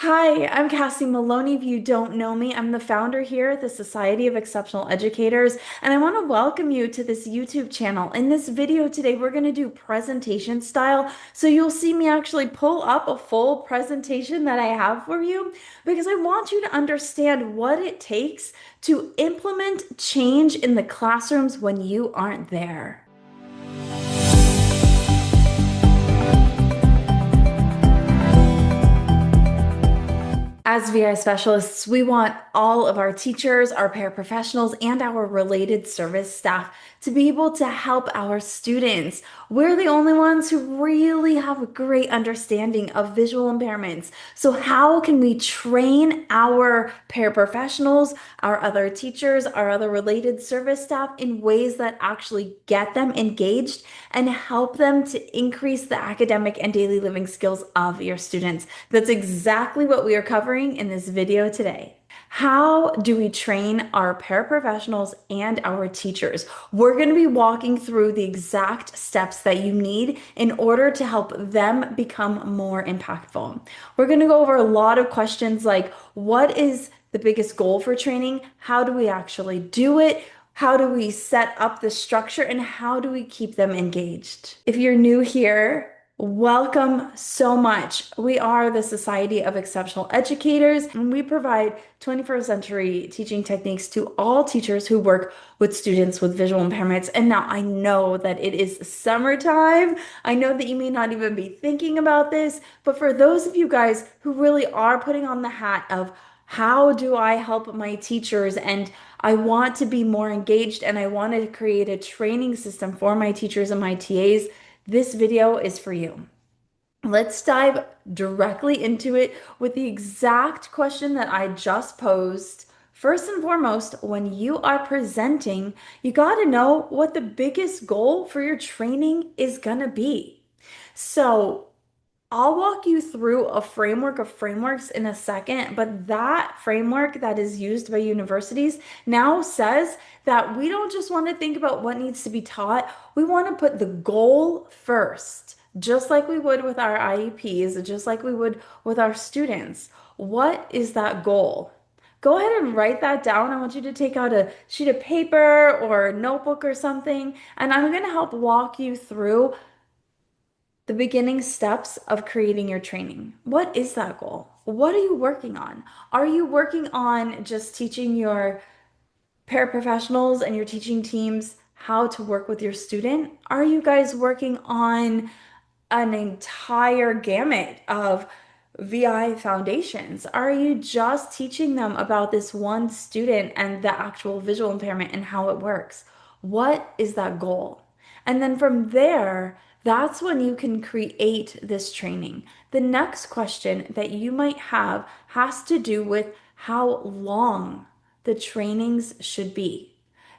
Hi, I'm Cassie Maloney. If you don't know me, I'm the founder here at the Society of Exceptional Educators, and I want to welcome you to this YouTube channel. In this video today, we're going to do presentation style. So you'll see me actually pull up a full presentation that I have for you because I want you to understand what it takes to implement change in the classrooms when you aren't there. As VI specialists, we want all of our teachers, our paraprofessionals, and our related service staff to be able to help our students. We're the only ones who really have a great understanding of visual impairments. So how can we train our paraprofessionals, our other teachers, our other related service staff in ways that actually get them engaged and help them to increase the academic and daily living skills of your students? That's exactly what we are covering in this video today. How do we train our paraprofessionals and our teachers? We're going to be walking through the exact steps that you need in order to help them become more impactful. We're going to go over a lot of questions like what is the biggest goal for training? How do we actually do it? How do we set up the structure and how do we keep them engaged? If you're new here, welcome so much. We are the Society of Exceptional Educators, and we provide 21st century teaching techniques to all teachers who work with students with visual impairments. And now I know that it is summertime. I know that you may not even be thinking about this, but for those of you guys who really are putting on the hat of how do I help my teachers and I want to be more engaged and I want to create a training system for my teachers and my TAs, this video is for you. Let's dive directly into it with the exact question that I just posed. First and foremost, when you are presenting, you got to know what the biggest goal for your training is going to be. So, I'll walk you through a framework of frameworks in a second, but that framework that is used by universities now says that we don't just want to think about what needs to be taught, we want to put the goal first, just like we would with our IEPs, just like we would with our students. What is that goal? Go ahead and write that down. I want you to take out a sheet of paper or a notebook or something, and I'm going to help walk you through the beginning steps of creating your training. What is that goal? What are you working on? Are you working on just teaching your paraprofessionals and your teaching teams how to work with your student? Are you guys working on an entire gamut of VI foundations? Are you just teaching them about this one student and the actual visual impairment and how it works? What is that goal? And then from there, that's when you can create this training. The next question that you might have has to do with how long the trainings should be.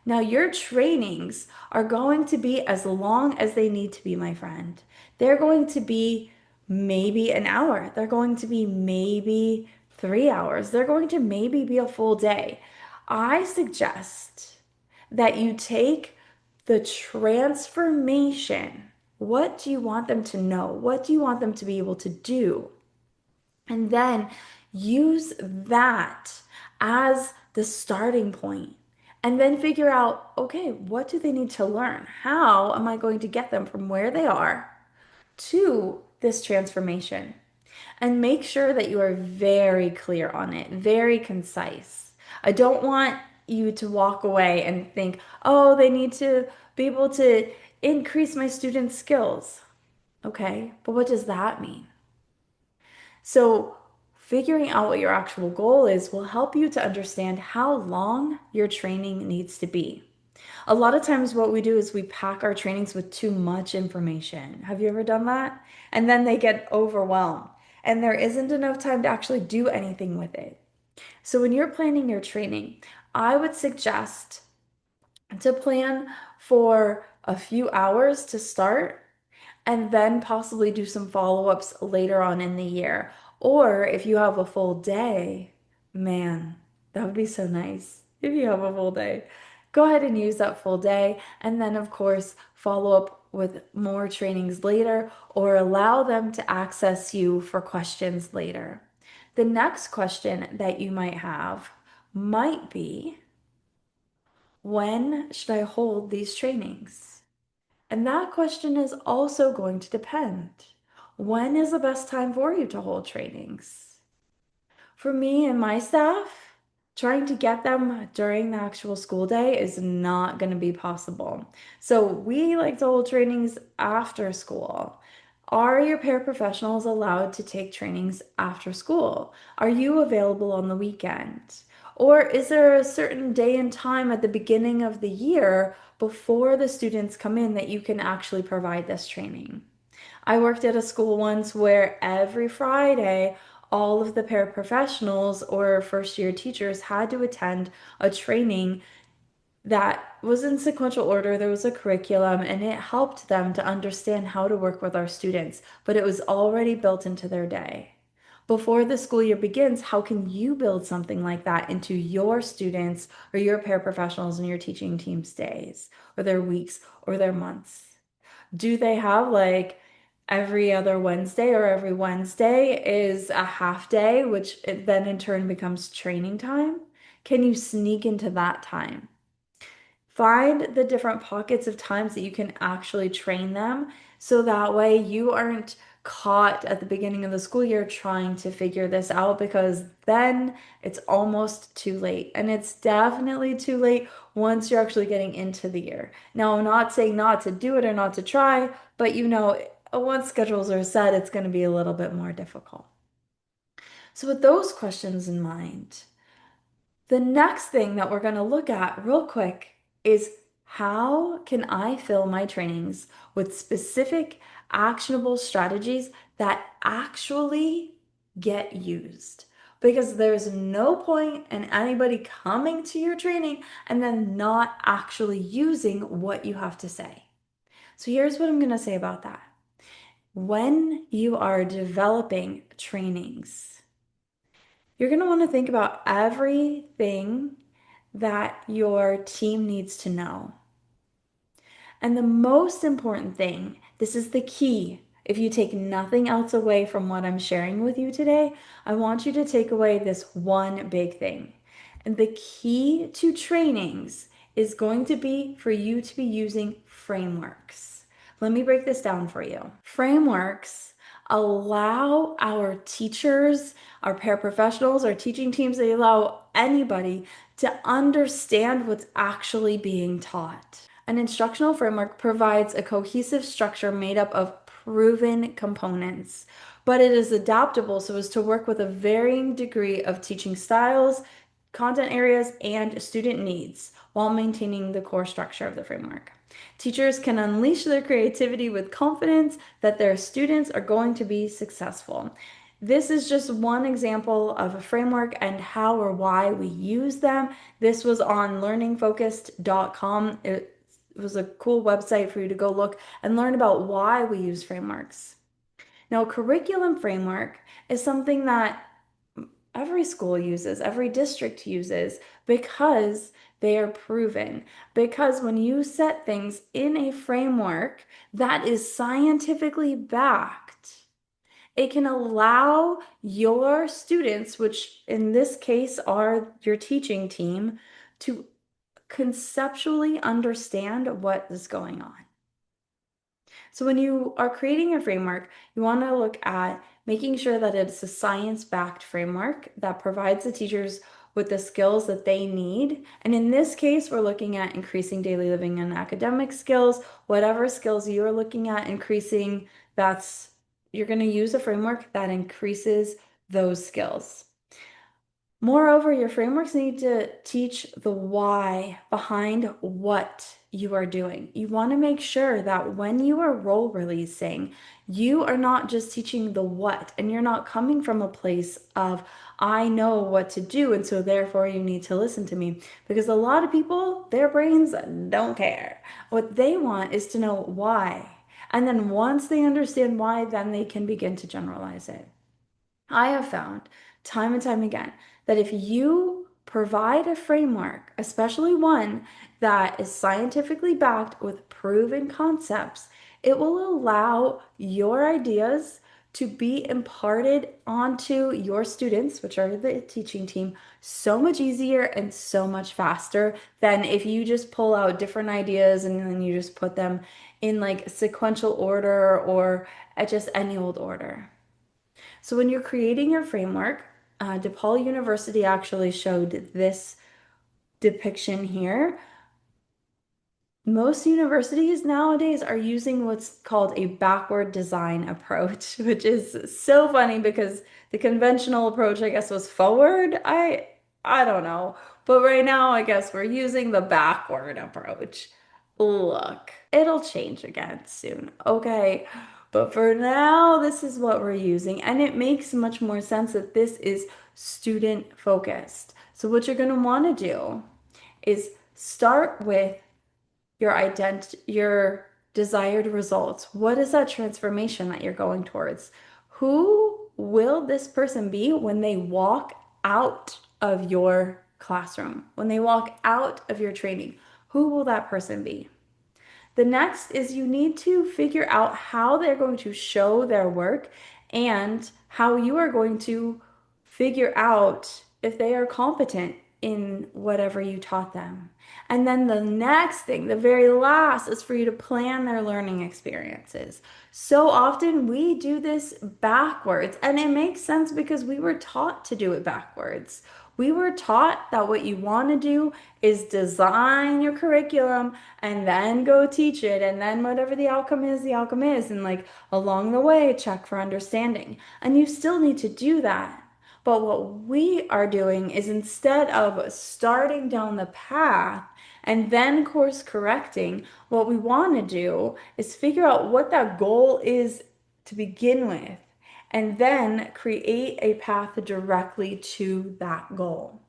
Now, your trainings are going to be as long as they need to be, my friend. They're going to be maybe an hour. They're going to be maybe 3 hours. They're going to maybe be a full day. I suggest that you take the transformation. What do you want them to know? What do you want them to be able to do? And then use that as the starting point. And then figure out, okay, what do they need to learn? How am I going to get them from where they are to this transformation? And make sure that you are very clear on it, very concise. I don't want you to walk away and think, oh, they need to be able to increase my students' skills. Okay, but what does that mean? So, figuring out what your actual goal is will help you to understand how long your training needs to be. A lot of times, what we do is we pack our trainings with too much information. Have you ever done that? And then they get overwhelmed, and there isn't enough time to actually do anything with it. So, when you're planning your training, I would suggest to plan for a few hours to start and then possibly do some follow-ups later on in the year. Or if you have a full day, man, that would be so nice if you have a full day. Go ahead and use that full day, and then, of course, follow up with more trainings later or allow them to access you for questions later. The next question that you might have might be, when should I hold these trainings? And that question is also going to depend. When is the best time for you to hold trainings? For me and my staff, trying to get them during the actual school day is not going to be possible. So we like to hold trainings after school. Are your paraprofessionals allowed to take trainings after school? Are you available on the weekend? Or is there a certain day and time at the beginning of the year before the students come in that you can actually provide this training? I worked at a school once where every Friday, all of the paraprofessionals or first year teachers had to attend a training that was in sequential order. There was a curriculum and it helped them to understand how to work with our students, but it was already built into their day. Before the school year begins, how can you build something like that into your students or your paraprofessionals and your teaching team's days or their weeks or their months? Do they have like every other Wednesday or every Wednesday is a half day, which then in turn becomes training time? Can you sneak into that time? Find the different pockets of times that you can actually train them so that way you aren't caught at the beginning of the school year trying to figure this out because then it's almost too late. And it's definitely too late once you're actually getting into the year. Now, I'm not saying not to do it or not to try, but once schedules are set, it's going to be a little bit more difficult. So, with those questions in mind, the next thing that we're going to look at real quick is how can I fill my trainings with specific actionable strategies that actually get used? Because there's no point in anybody coming to your training and then not actually using what you have to say. So here's what I'm going to say about that. When you are developing trainings, you're going to want to think about everything that your team needs to know. And the most important thing, this is the key. If you take nothing else away from what I'm sharing with you today, I want you to take away this one big thing. And the key to trainings is going to be for you to be using frameworks. Let me break this down for you. Frameworks allow our teachers, our paraprofessionals, our teaching teams, they allow anybody to understand what's actually being taught. An instructional framework provides a cohesive structure made up of proven components, but it is adaptable so as to work with a varying degree of teaching styles, content areas, and student needs while maintaining the core structure of the framework. Teachers can unleash their creativity with confidence that their students are going to be successful. This is just one example of a framework and how or why we use them. This was on learningfocused.com. It was a cool website for you to go look and learn about why we use frameworks. Now, a curriculum framework is something that every school uses, every district uses, because they are proven. Because when you set things in a framework that is scientifically backed, it can allow your students, which in this case are your teaching team, to conceptually understand what is going on. So when you are creating a framework, you want to look at making sure that it's a science-backed framework that provides the teachers with the skills that they need. And in this case, we're looking at increasing daily living and academic skills. Whatever skills you are looking at increasing, you're going to use a framework that increases those skills. Moreover, your frameworks need to teach the why behind what you are doing. You want to make sure that when you are role releasing, you are not just teaching the what, and you're not coming from a place of, I know what to do, and so therefore you need to listen to me. Because a lot of people, their brains don't care. What they want is to know why. And then once they understand why, then they can begin to generalize it. I have found time and time again that if you provide a framework, especially one that is scientifically backed with proven concepts, it will allow your ideas to be imparted onto your students, which are the teaching team, so much easier and so much faster than if you just pull out different ideas and then you just put them in like sequential order or at just any old order. So when you're creating your framework, DePaul University actually showed this depiction here. Most universities nowadays are using what's called a backward design approach, which is so funny because the conventional approach, I guess, was forward. I don't know. But right now, I guess we're using the backward approach. Look, it'll change again soon. Okay. But for now, this is what we're using. And it makes much more sense that this is student focused. So what you're going to want to do is start with your desired results. What is that transformation that you're going towards? Who will this person be when they walk out of your classroom? When they walk out of your training, who will that person be? The next is you need to figure out how they're going to show their work and how you are going to figure out if they are competent in whatever you taught them. And then the next thing, the very last, is for you to plan their learning experiences. So often we do this backwards, and it makes sense because we were taught to do it backwards. We were taught that what you want to do is design your curriculum and then go teach it. And then whatever the outcome is, the outcome is. And like along the way, check for understanding. And you still need to do that. But what we are doing is instead of starting down the path and then course correcting, what we want to do is figure out what that goal is to begin with and then create a path directly to that goal.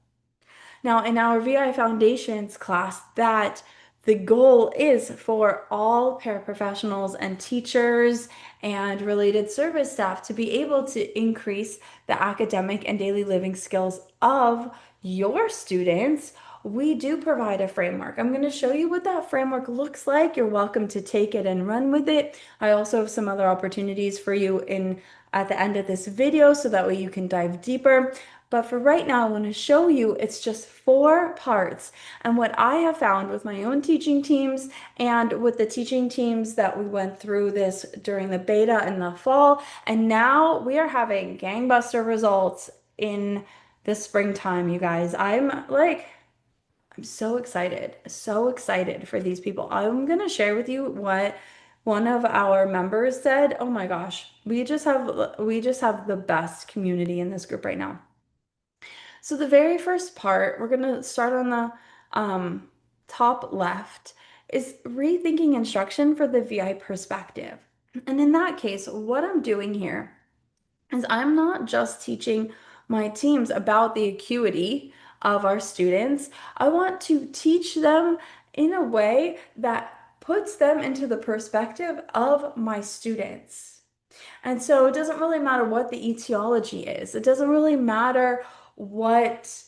Now, in our VI Foundations class, that the goal is for all paraprofessionals and teachers and related service staff to be able to increase the academic and daily living skills of your students. We do provide a framework. I'm going to show you what that framework looks like. You're welcome to take it and run with it. I also have some other opportunities for you in at the end of this video so that way you can dive deeper. But for right now, I want to show you it's just 4 parts. And what I have found with my own teaching teams and with the teaching teams that we went through this during the beta in the fall, and now we are having gangbuster results in the springtime, you guys. I'm so excited for these people. I'm gonna share with you what one of our members said. Oh my gosh, we just have the best community in this group right now. So the very first part, we're gonna start on the top left, is rethinking instruction for the VI perspective. And in that case, what I'm doing here is I'm not just teaching my teams about the acuity of our students. I want to teach them in a way that puts them into the perspective of my students. And so it doesn't really matter what the etiology is. It doesn't really matter what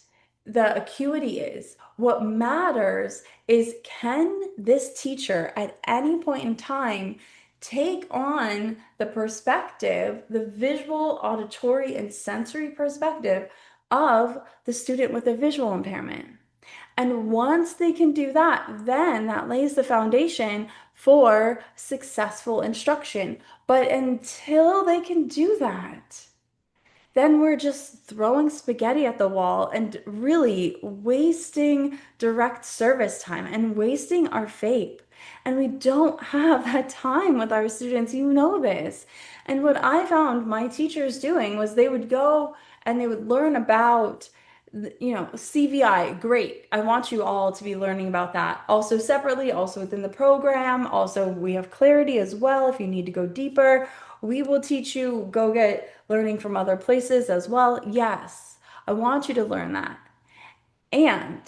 the acuity is. What matters is can this teacher at any point in time take on the perspective, the visual, auditory, and sensory perspective of the student with a visual impairment. And once they can do that, then that lays the foundation for successful instruction. But until they can do that, then we're just throwing spaghetti at the wall and really wasting direct service time and wasting our FAPE. And we don't have that time with our students. You know this. And what I found my teachers doing was they would go and they would learn about CVI, great. I want you all to be learning about that. Also separately, also within the program. Also, we have clarity as well if you need to go deeper. We will teach you, go get learning from other places as well. Yes, I want you to learn that. And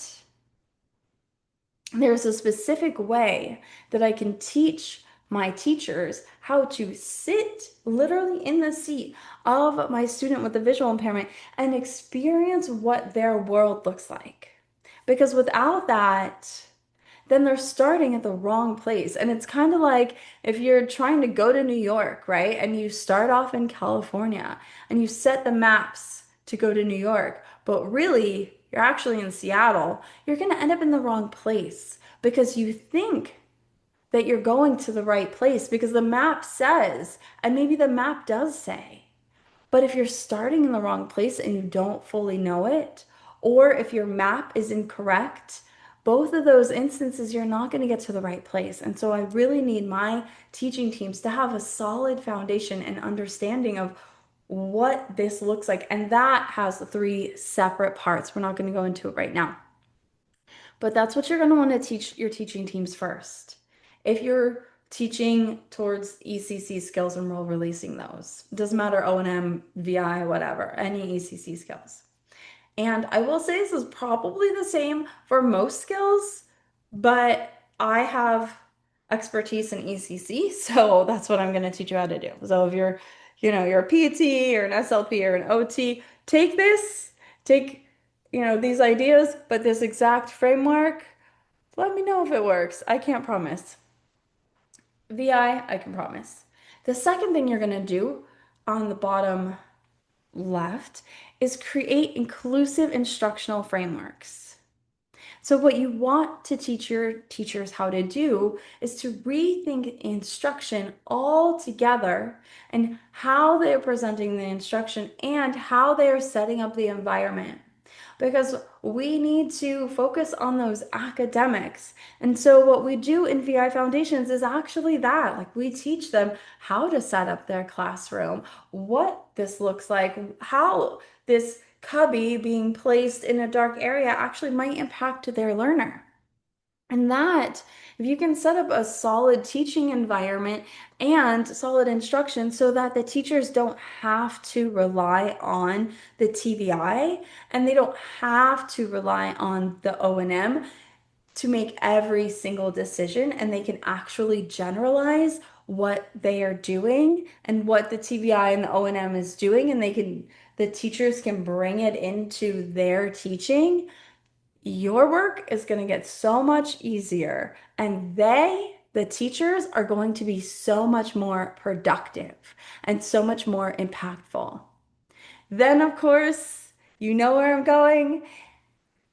there's a specific way that I can teach my teachers how to sit literally in the seat of my student with a visual impairment and experience what their world looks like. Because without that, then they're starting at the wrong place. And it's kind of like if you're trying to go to New York, right? And you start off in California and you set the maps to go to New York, but really you're actually in Seattle, you're going to end up in the wrong place because you think that you're going to the right place because the map says, and maybe the map does say. But if you're starting in the wrong place and you don't fully know it, or if your map is incorrect, both of those instances, you're not going to get to the right place. And so I really need my teaching teams to have a solid foundation and understanding of what this looks like. And that has three separate parts. We're not going to go into it right now. But that's what you're going to want to teach your teaching teams first. If you're teaching towards ECC skills and role releasing those, it doesn't matter O&M, VI, whatever, any ECC skills. And I will say this is probably the same for most skills, but I have expertise in ECC, so that's what I'm going to teach you how to do. So if you're a PT or an SLP or an OT, take this, take, these ideas, but this exact framework, let me know if it works. I can't promise. VI, I can promise. The second thing you're going to do on the bottom left is create inclusive instructional frameworks. So, what you want to teach your teachers how to do is to rethink instruction altogether and how they're presenting the instruction and how they are setting up the environment. Because we need to focus on those academics. And so, what we do in VI Foundations is actually that. Like, we teach them how to set up their classroom, what this looks like, how this cubby being placed in a dark area actually might impact their learner. And that, if you can set up a solid teaching environment and solid instruction so that the teachers don't have to rely on the TVI and they don't have to rely on the O&M to make every single decision and they can actually generalize what they are doing and what the TVI and the O&M is doing and the teachers can bring it into their teaching, your work is going to get so much easier and the teachers are going to be so much more productive and so much more impactful. Then, of course, you know where I'm going.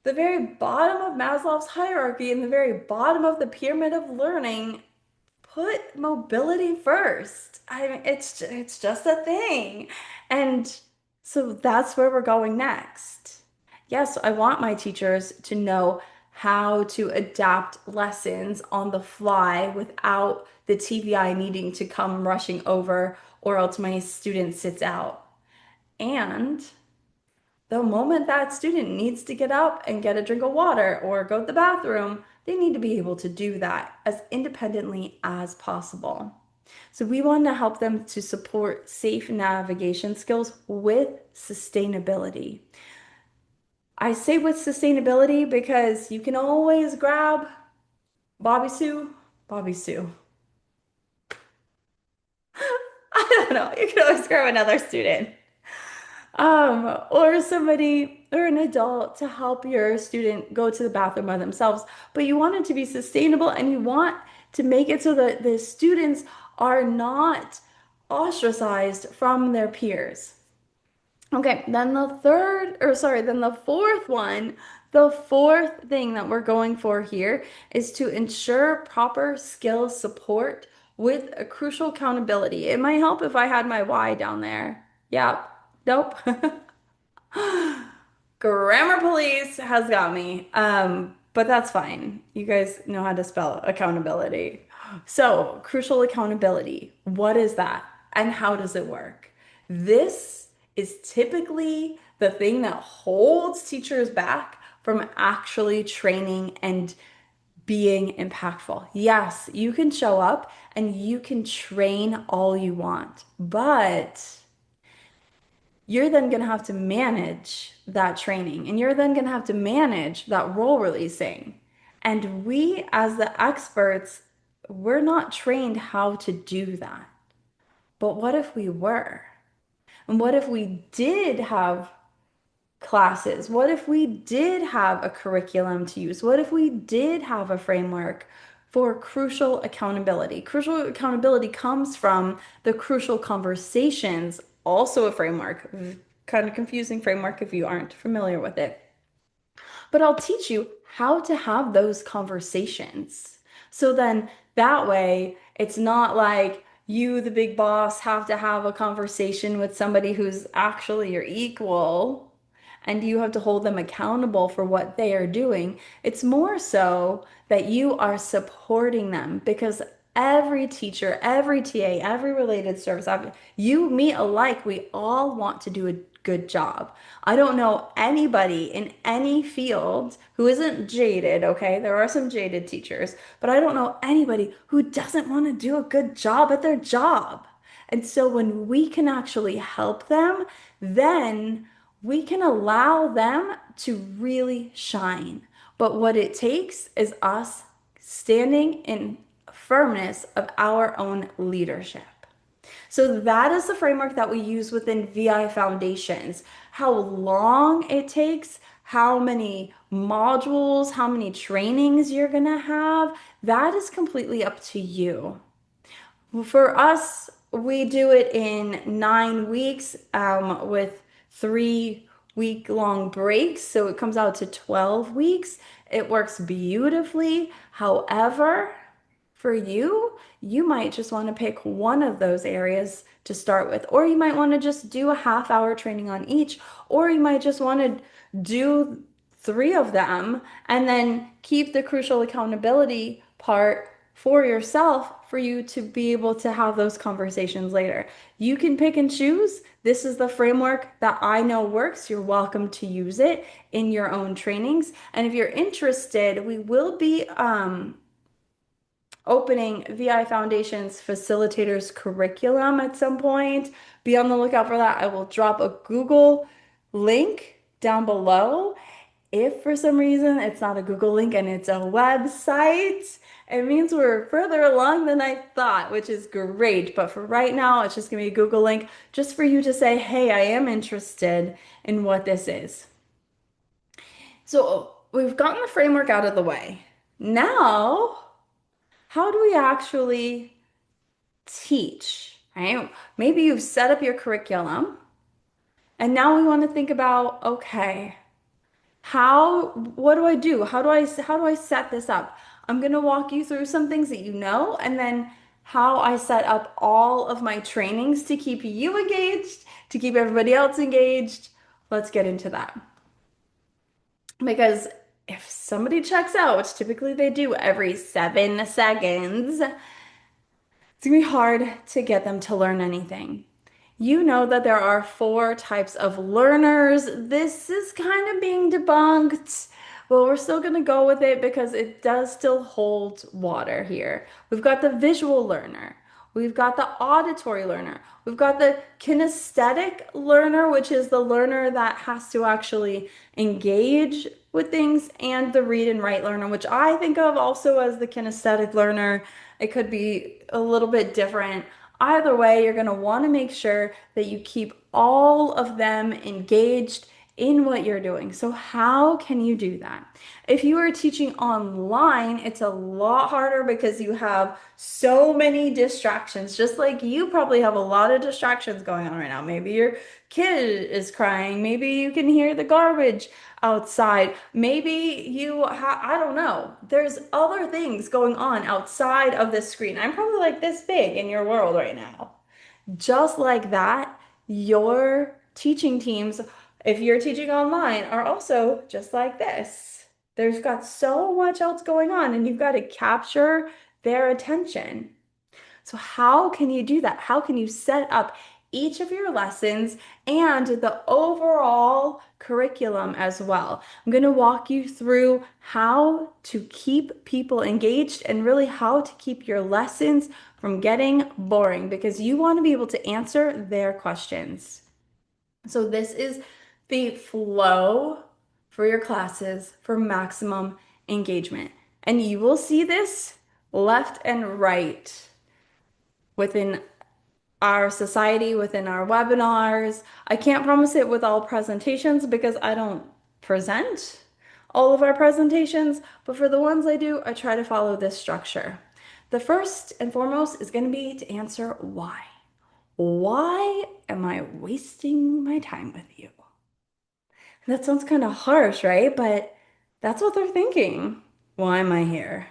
The very bottom of Maslow's hierarchy and the very bottom of the pyramid of learning, put mobility first. I mean, it's just a thing. And so that's where we're going next. Yes, I want my teachers to know how to adapt lessons on the fly without the TVI needing to come rushing over or else my student sits out. And the moment that student needs to get up and get a drink of water or go to the bathroom, they need to be able to do that as independently as possible. So we want to help them to support safe navigation skills with sustainability. I say with sustainability because you can always grab Bobby Sue, Bobby Sue. I don't know. You can always grab another student. Or somebody or an adult to help your student go to the bathroom by themselves. But you want it to be sustainable and you want to make it so that the students are not ostracized from their peers. Okay, then then the fourth one, the fourth thing that we're going for here is to ensure proper skill support with a crucial accountability. It might help if I had my Y down there. Yeah, nope. Grammar police has got me. But that's fine. You guys know how to spell accountability. So, crucial accountability. What is that? And how does it work? This is typically the thing that holds teachers back from actually training and being impactful. Yes, you can show up and you can train all you want, but you're then going to have to manage that training and you're then going to have to manage that role releasing. And we, as the experts, we're not trained how to do that. But what if we were? And what if we did have classes? What if we did have a curriculum to use? What if we did have a framework for crucial accountability? Crucial accountability comes from the crucial conversations, also a framework, kind of confusing framework if you aren't familiar with it. But I'll teach you how to have those conversations. So then that way, it's not like you, the big boss, have to have a conversation with somebody who's actually your equal and you have to hold them accountable for what they are doing. It's more so that you are supporting them because every teacher, every TA, every related service, you, me alike, we all want to do a good job. I don't know anybody in any field who isn't jaded, okay? There are some jaded teachers, but I don't know anybody who doesn't want to do a good job at their job. And so when we can actually help them, then we can allow them to really shine. But what it takes is us standing in firmness of our own leadership. So that is the framework that we use within VI Foundations. How long it takes, how many modules, how many trainings you're going to have, that is completely up to you. For us, we do it in 9 weeks with 3 week long breaks. So it comes out to 12 weeks. It works beautifully. However, for you, you might just want to pick one of those areas to start with, or you might want to just do a half-hour training on each, or you might just want to do three of them and then keep the crucial accountability part for yourself for you to be able to have those conversations later. You can pick and choose. This is the framework that I know works. You're welcome to use it in your own trainings. And if you're interested, we will be opening VI Foundation's facilitators curriculum at some point. Be on the lookout for that. I will drop a Google link down below. If for some reason it's not a Google link and it's a website, it means we're further along than I thought, which is great. But for right now, it's just gonna be a Google link just for you to say, hey, I am interested in what this is. So we've gotten the framework out of the way. Now, how do we actually teach, right? Maybe you've set up your curriculum and now we want to think about, okay, what do I do? How do I set this up? I'm going to walk you through some things that you know and then how I set up all of my trainings to keep you engaged, to keep everybody else engaged. Let's get into that. Because if somebody checks out, which typically they do every 7 seconds, it's gonna be hard to get them to learn anything. You know that there are four types of learners. This is kind of being debunked, but we're still gonna go with it because it does still hold water here. We've got the visual learner. We've got the auditory learner. We've got the kinesthetic learner, which is the learner that has to actually engage with things, and the read and write learner, which I think of also as the kinesthetic learner. It could be a little bit different. Either way, you're going to want to make sure that you keep all of them engaged in what you're doing. So how can you do that? If you are teaching online, it's a lot harder because you have so many distractions. Just like you probably have a lot of distractions going on right now. Maybe your kid is crying. Maybe you can hear the garbage outside. Maybe I don't know. There's other things going on outside of this screen. I'm probably like this big in your world right now. Just like that, your teaching teams, if you're teaching online, are also just like this. There's got so much else going on, and you've got to capture their attention. So, how can you do that? How can you set up each of your lessons and the overall curriculum as well? I'm going to walk you through how to keep people engaged and really how to keep your lessons from getting boring because you want to be able to answer their questions. So, this is the flow for your classes for maximum engagement. And you will see this left and right within our society within our webinars. I can't promise it with all presentations because I don't present all of our presentations, but for the ones I do, I try to follow this structure. The first and foremost is going to be to answer why. Why am I wasting my time with you? That sounds kind of harsh, right? But that's what they're thinking. Why am I here?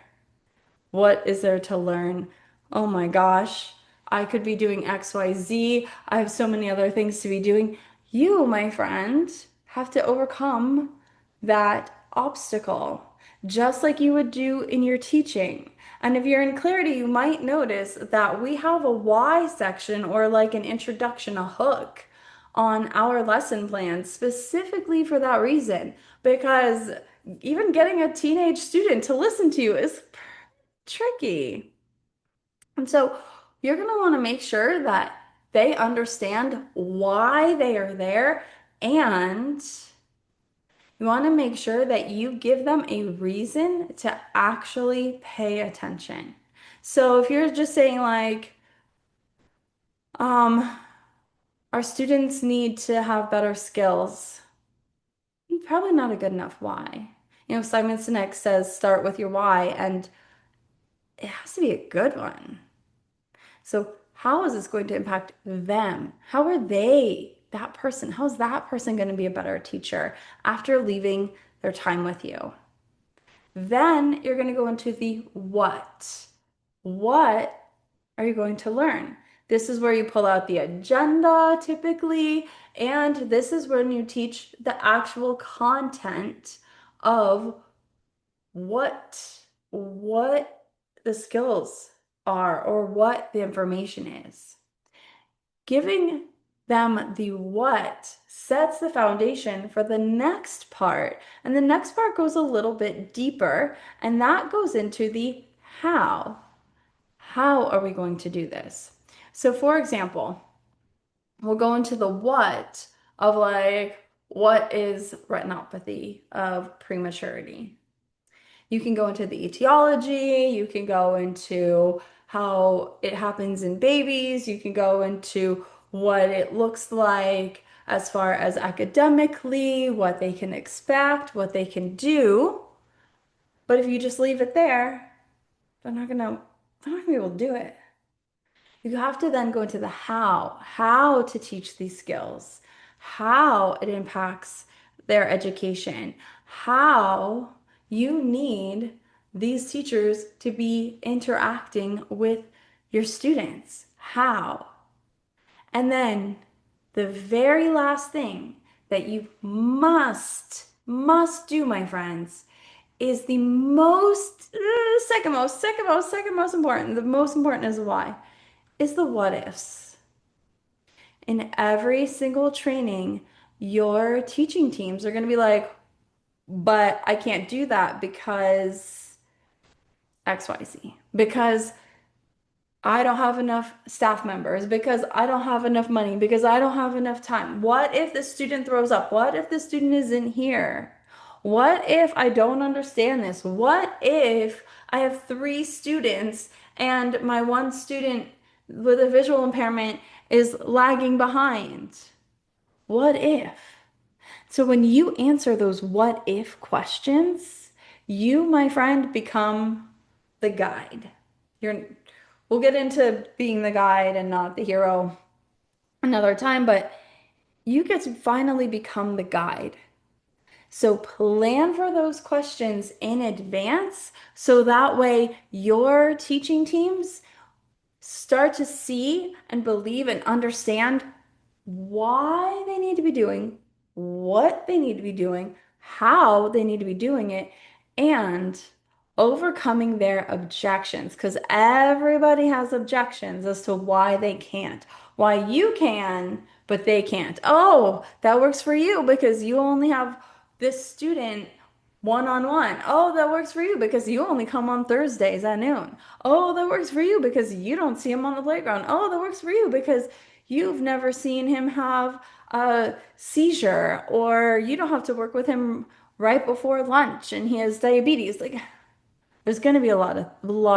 What is there to learn? Oh my gosh, I could be doing XYZ. I have so many other things to be doing. You, my friend, have to overcome that obstacle, just like you would do in your teaching. And if you're in clarity, you might notice that we have a why section or like an introduction, a hook on our lesson plan specifically for that reason. Because even getting a teenage student to listen to you is tricky. And so you're going to want to make sure that they understand why they are there, and you want to make sure that you give them a reason to actually pay attention. So if you're just saying like, um, our students need to have better skills, probably not a good enough why. You know, Simon Sinek says start with your why, and it has to be a good one. So, how is this going to impact them? How are they, that person, how is that person going to be a better teacher after leaving their time with you? Then you're going to go into the what. What are you going to learn? This is where you pull out the agenda typically, and this is when you teach the actual content of what the skills are or what the information is. Giving them the what sets the foundation for the next part. And the next part goes a little bit deeper, and that goes into the how. How are we going to do this? So, for example, we'll go into the what of like, what is retinopathy of prematurity? You can go into the etiology, you can go into how it happens in babies, you can go into what it looks like as far as academically, what they can expect, what they can do. But if you just leave it there, they're not gonna be able to do it. You have to then go into the how to teach these skills, how it impacts their education, how you need these teachers to be interacting with your students, how. And then the very last thing that you must do, my friends, is the second most important. The most important is why is the what ifs. In every single training, your teaching teams are going to be like, but I can't do that because XYZ, because I don't have enough staff members, because I don't have enough money, because I don't have enough time. What if the student throws up? What if the student isn't here? What if I don't understand this? What if I have three students and my one student with a visual impairment is lagging behind? What if? So when you answer those what if questions, you, my friend, become the guide. You're, we'll get into being the guide and not the hero another time, but you get to finally become the guide. So plan for those questions in advance so that way your teaching teams start to see and believe and understand why they need to be doing what they need to be doing, how they need to be doing it, and overcoming their objections. Because everybody has objections as to why they can't, why you can, but they can't. Oh, that works for you because you only have this student one-on-one. Oh, that works for you because you only come on Thursdays at noon. Oh, that works for you because you don't see him on the playground. Oh, that works for you because you've never seen him have a seizure, or you don't have to work with him right before lunch and he has diabetes. Like, there's going to be a lot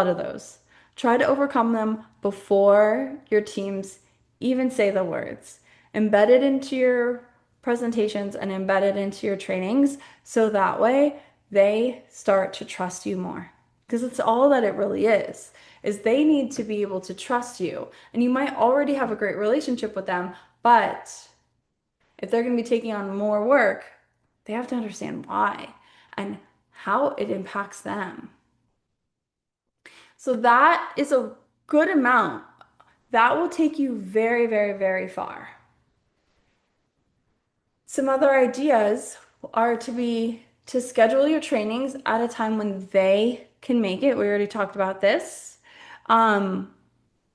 of those. Try to overcome them before your teams even say the words. Embed it into your presentations and embed it into your trainings so that way they start to trust you more. Because it's all that it really is they need to be able to trust you. And you might already have a great relationship with them, but if they're going to be taking on more work, they have to understand why and how it impacts them. So that is a good amount. That will take you very, very, very far. Some other ideas are to schedule your trainings at a time when they can make it. We already talked about this. Um,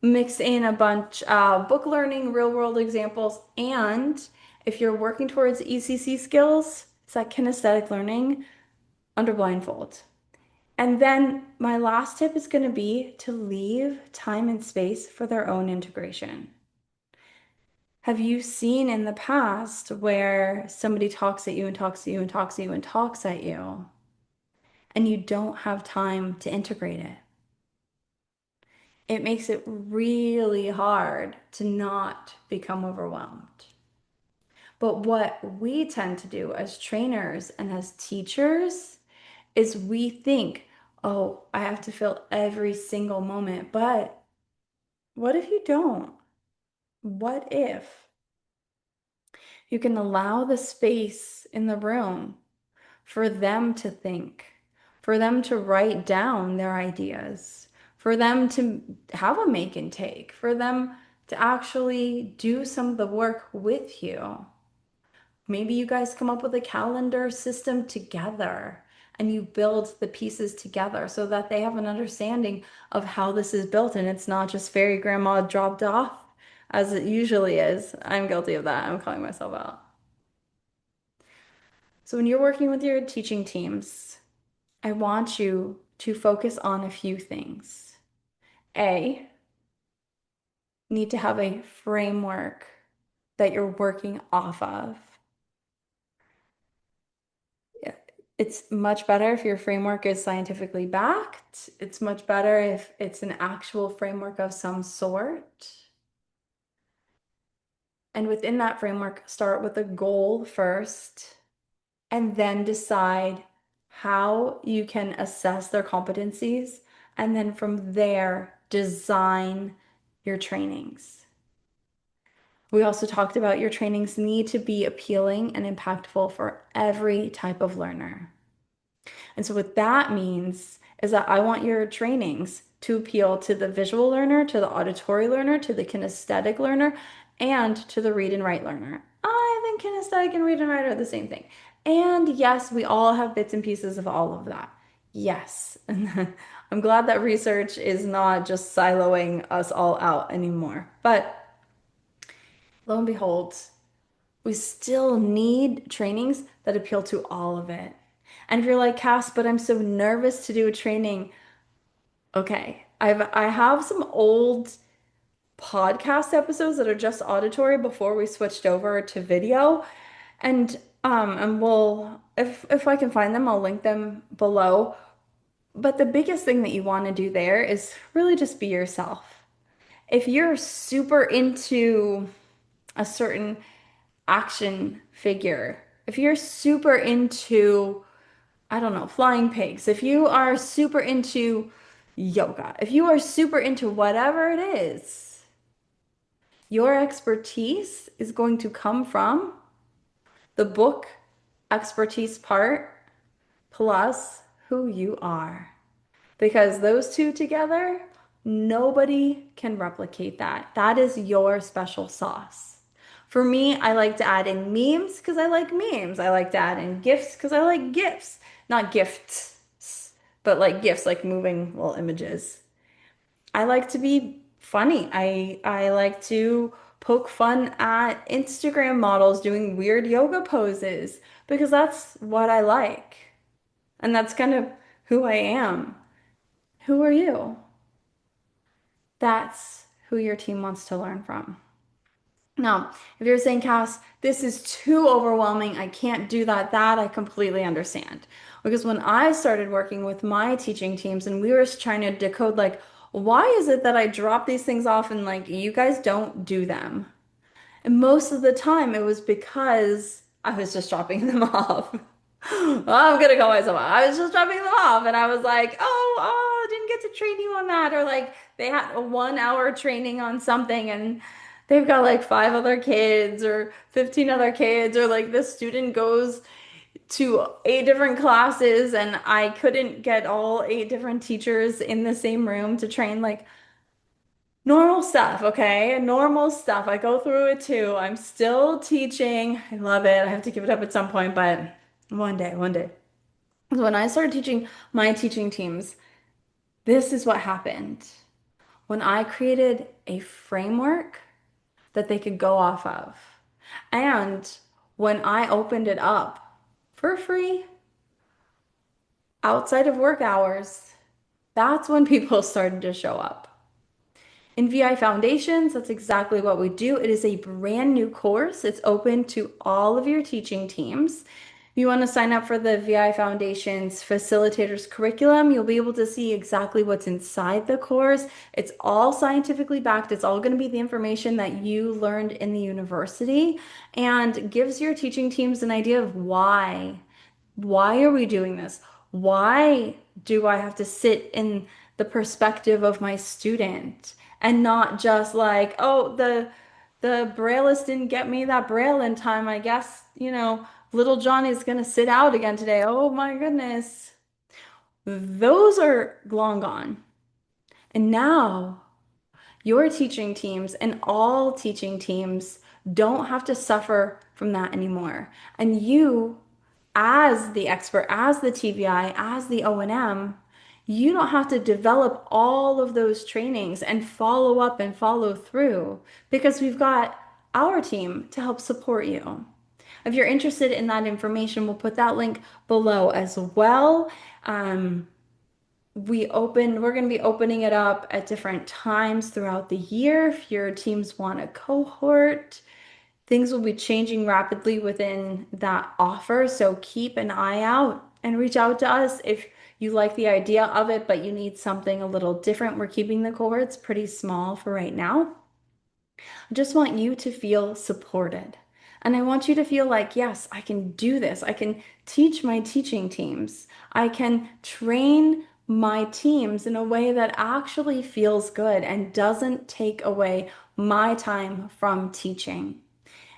Mix in a bunch of book learning, real world examples, and if you're working towards ECC skills, it's that kinesthetic learning under blindfold. And then my last tip is going to be to leave time and space for their own integration. Have you seen in the past where somebody talks at you and talks at you and talks at you and talks at you, and you don't have time to integrate it? It makes it really hard to not become overwhelmed. But what we tend to do as trainers and as teachers is we think, oh, I have to fill every single moment. But what if you don't? What if you can allow the space in the room for them to think, for them to write down their ideas, for them to have a make and take, for them to actually do some of the work with you? Maybe you guys come up with a calendar system together and you build the pieces together so that they have an understanding of how this is built and it's not just fairy grandma dropped off as it usually is. I'm guilty of that. I'm calling myself out. So when you're working with your teaching teams, I want you to focus on a few things. A, need to have a framework that you're working off of. It's much better if your framework is scientifically backed. It's much better if it's an actual framework of some sort. And within that framework, start with a goal first, and then decide how you can assess their competencies. And then from there, design your trainings. We also talked about your trainings need to be appealing and impactful for every type of learner. And so what that means is that I want your trainings to appeal to the visual learner, to the auditory learner, to the kinesthetic learner, and to the read and write learner. I think kinesthetic and read and write are the same thing. And yes, we all have bits and pieces of all of that. Yes. And I'm glad that research is not just siloing us all out anymore. But lo and behold, we still need trainings that appeal to all of it. And if you're like, Cass, but I'm so nervous to do a training, okay. I have some old podcast episodes that are just auditory before we switched over to video. And we'll if I can find them, I'll link them below. But the biggest thing that you want to do there is really just be yourself. If you're super into a certain action figure, if you're super into, I don't know, flying pigs, if you are super into yoga, if you are super into whatever it is, your expertise is going to come from the book expertise part plus who you are. Because those two together, nobody can replicate that. That is your special sauce. For me, I like to add in memes because I like memes. I like to add in gifts because I like gifts. Not gifts, but like gifts, like moving little images. I like to be funny. I like to poke fun at Instagram models doing weird yoga poses because that's what I like. And that's kind of who I am. Who are you? That's who your team wants to learn from. Now, if you're saying, Cass, this is too overwhelming, I can't do that I completely understand. Because when I started working with my teaching teams and we were trying to decode like Why is it that I drop these things off and like you guys don't do them? And most of the time it was because I was just dropping them off. I'm gonna call myself out. I was just dropping them off and I was like, I didn't get to train you on that. Or like they had a 1 hour training on something and they've got like five other kids or 15 other kids, or like the student goes to eight different classes and I couldn't get all eight different teachers in the same room to train like normal stuff, okay? Normal stuff. I go through it too. I'm still teaching. I love it. I have to give it up at some point, but one day, one day. So when I started teaching my teaching teams, this is what happened. When I created a framework that they could go off of, and when I opened it up for free outside of work hours, that's when people started to show up. In VI Foundations, that's exactly what we do. It is a brand new course. It's open to all of your teaching teams. If you want to sign up for the VI Foundations Facilitators Curriculum, you'll be able to see exactly what's inside the course. It's all scientifically backed. It's all going to be the information that you learned in the university and gives your teaching teams an idea of why. Why are we doing this? Why do I have to sit in the perspective of my student and not just like, oh, the Brailleist didn't get me that Braille in time. I guess, little Johnny's gonna sit out again today. Oh my goodness. Those are long gone. And now your teaching teams and all teaching teams don't have to suffer from that anymore. And you, as the expert, as the TVI, as the O&M, you don't have to develop all of those trainings and follow up and follow through because we've got our team to help support you. If you're interested in that information, we'll put that link below as well. We're going to be opening it up at different times throughout the year. If your teams want a cohort, things will be changing rapidly within that offer. So keep an eye out and reach out to us if you like the idea of it, but you need something a little different. We're keeping the cohorts pretty small for right now. I just want you to feel supported. And I want you to feel like, yes, I can do this. I can teach my teaching teams. I can train my teams in a way that actually feels good and doesn't take away my time from teaching.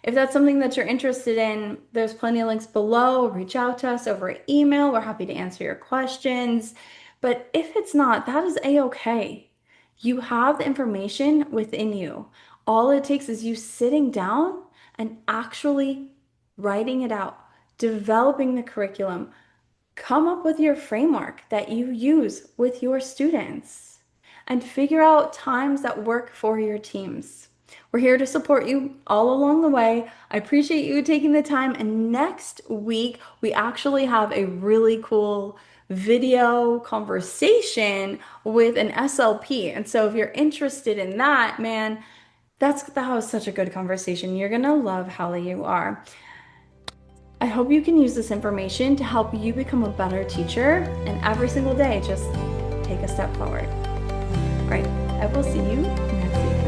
If that's something that you're interested in, there's plenty of links below. Reach out to us over email. We're happy to answer your questions. But if it's not, that is a-okay. You have the information within you. All it takes is you sitting down and actually writing it out, developing the curriculum, come up with your framework that you use with your students, and figure out times that work for your teams. We're here to support you all along the way. I appreciate you taking the time. And next week, we actually have a really cool video conversation with an SLP. And so if you're interested in that, man, that was such a good conversation. You're gonna love how you are. I hope you can use this information to help you become a better teacher, and every single day, just take a step forward. All right, I will see you next week.